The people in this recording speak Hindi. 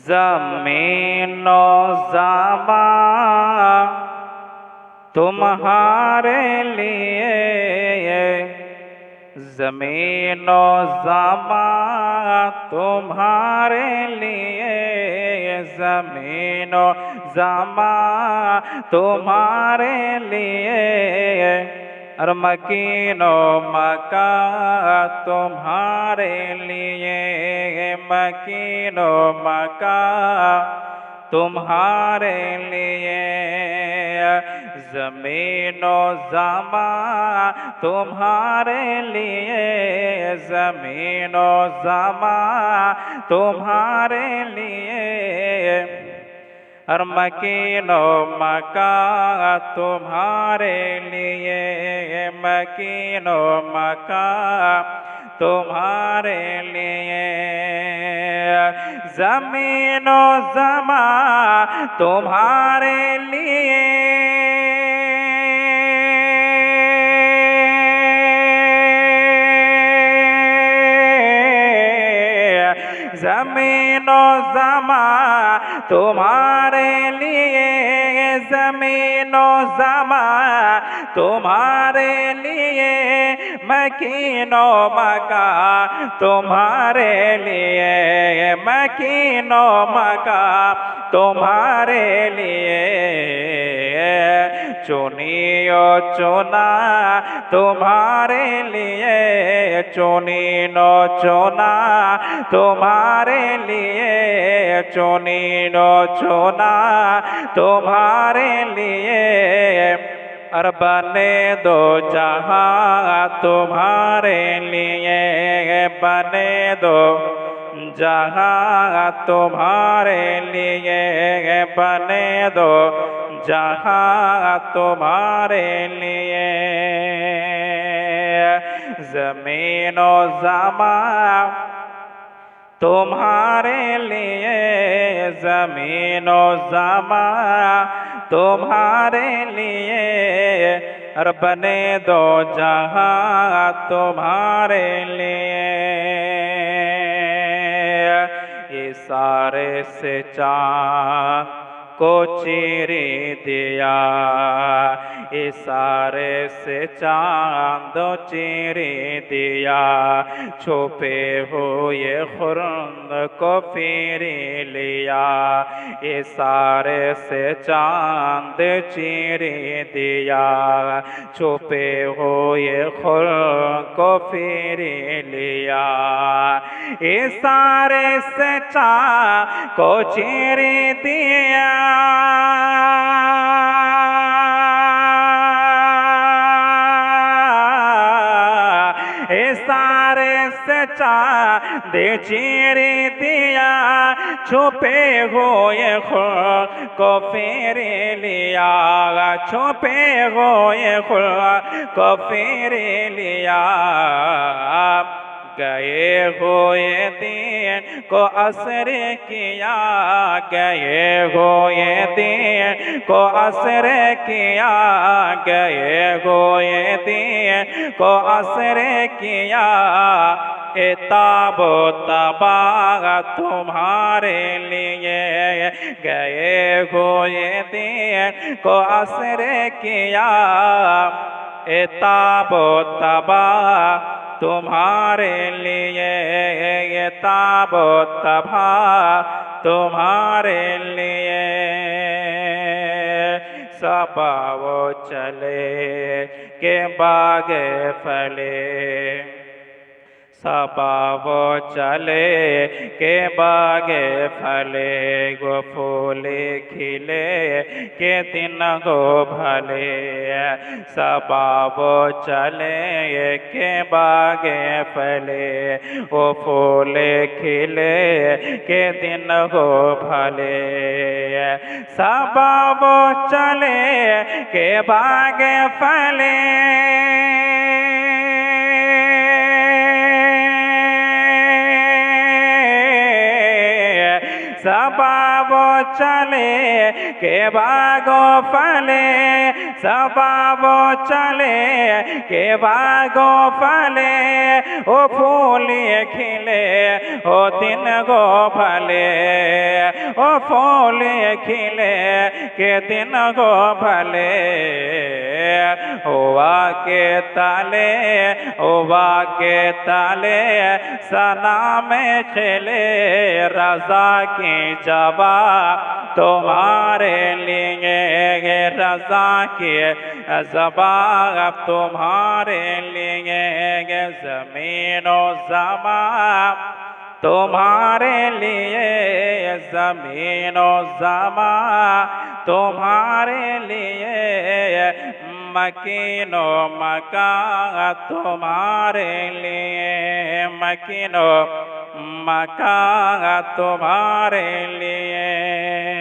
ज़मीन ज़मा तुम्हारे लिए, ज़मीन ज़मा तुम्हारे लिए, ज़मीन ज़मा तुम्हारे लिए, और मकीनो मका तुम्हारे लिए, मकीनो मका तुम्हारे लिए, ज़मीनो ज़मा तुम्हारे लिए, ज़मीनो ज़मा तुम्हारे लिए, और मकीनो मका तुम्हारे लिए, मकीनो मका तुम्हारे लिए, ज़मीनो ज़मा तुम्हारे लिए, ज़मीनो ज़मा तुम्हारे लिए, ज़मीनो ज़मा तुम्हारे लिए, मकीनो मका तुम्हारे लिए, मकीनो मका तुम्हारे लिए, चुनियो चुना तुम्हारे लिए, चुनिनो चुना तुम्हारे लिए, चुनिनो चुना तुम्हारे लिए, और बने दो जहां तुम्हारे लिए, बने दो जहां तुम्हारे लिए, बने दो जहां तुम्हारे लिए, ज़मीनो ज़मा तुम्हारे लिए, ज़मीनो ज़मा तुम्हारे लिए, और बने दो जहां तुम्हारे लिए, इशारे से चाँद को चीर दिया, इशारे से चाँद चीर दिया, छुपे हुए खुर्द को फिर लिया, इशारे से चाँद चीर दिया, छुपे हुए खुर्द को फिर लिया, इशारे से चाँद को चीर दिया, इशारे से चाँद चीर दिया, छुपे हुए खुद को फिर लिया, छुपे हुए खुद को फिर लिया, गए हुए दिन को असर किया, गए हुए दिन को असर किया, गए हुए दिन को असर किया, ताबो तबा तुम्हारे लिए, गए हुए दिन को असर किया, ताबो तबा तुम्हारे लिए, ताबो तबा तुम्हारे लिए, सबा वो चले के बागे फले, सबा वो चले के बागे फले, गो फूले खिले के दिन गो भले, सबा वो चले के बागे फले, वो फूले खिले के दिन गो भले, सबा वो चले के बागे फले, सबब चले के बागो फले सबब चले के बागो फले ओ फूले खिले ओ दिन गो भले ओ फूले खिले के दिन गो भले ओवा के ताले ओवा के ताले सना में चले रजा की जवा तुम्हारे लिए रजा की जबा तुम्हारे लिए ज़मीनो ज़मा तुम्हारे लिए ज़मीनो ज़मा तुम्हारे लिए मकीनो मका तुम्हारे लिए मकीनो मका तुम्हारे लिए